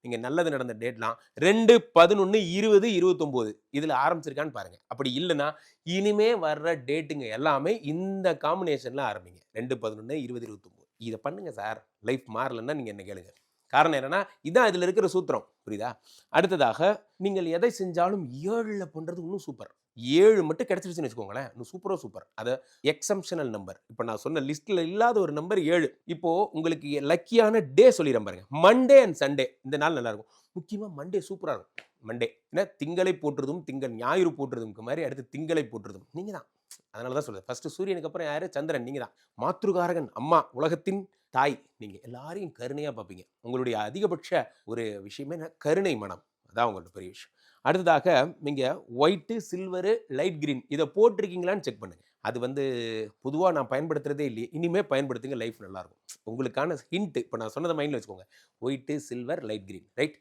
நீங்கள் நல்லது நடந்த டேட்லாம் 2, 11, 20, 29 இதில் ஆரம்பிச்சிருக்கான்னு பாருங்கள். அப்படி இல்லைன்னா இனிமே வர்ற டேட்டுங்க எல்லாமே இந்த காம்பினேஷனில் ஆரம்பிங்க. 2, 11, 20, 29 இதை பண்ணுங்க சார். லைஃப் மாறலன்னா நீங்கள் என்ன கேளுங்க. காரணம் என்னன்னா இதான் இதில் இருக்கிற சூத்திரம். புரியுதா? அடுத்ததாக நீங்கள் எதை செஞ்சாலும் 7ல் பண்ணுறது இன்னும் சூப்பர். 7 மட்டும் கிடைச்சிருச்சுன்னு வச்சுக்கோங்களேன், இன்னும் சூப்பர். அதை எக்ஸம்ஷனல் நம்பர். இப்போ நான் சொன்ன லிஸ்ட்டில் இல்லாத ஒரு நம்பர் 7. இப்போ உங்களுக்கு லக்கியான டே சொல்லிடுறேன் பாருங்க. மண்டே அண்ட் சண்டே இந்த நாள் நல்லா இருக்கும். முக்கியமாக மண்டே சூப்பராக இருக்கும். மண்டே ஏன்னா திங்களை போற்றுதும் திங்கள் ஞாயிறு போற்றுதும் மாதிரி அடுத்து திங்களை போற்றுதும் நீங்கள் தான். அதனால தான் சொல்லுது ஃபர்ஸ்ட் சூரியனுக்கு அப்புறம் யாரு? சந்திரன். நீங்கள் தான் மாத்ருகாரகன், அம்மா, உலகத்தின் தாய். நீங்கள் எல்லாரையும் கருணையாக பார்ப்பீங்க. உங்களுடைய அதிகபட்ச ஒரு விஷயமே கருணை மனம். அதான் உங்களோட பெரிய விஷயம். அடுத்ததாக நீங்கள் ஒயிட்டு, சில்வரு, லைட் கிரீன் இதை போட்டிருக்கீங்களான்னு செக் பண்ணுங்க. அது பொதுவாக நான் பயன்படுத்துறதே இல்லையே, இனிமே பயன்படுத்துங்க. லைஃப் நல்லாயிருக்கும். உங்களுக்கான ஹிண்ட் இப்போ நான் சொன்னதை மைண்டில் வச்சுக்கோங்க. White, silver, light green, right?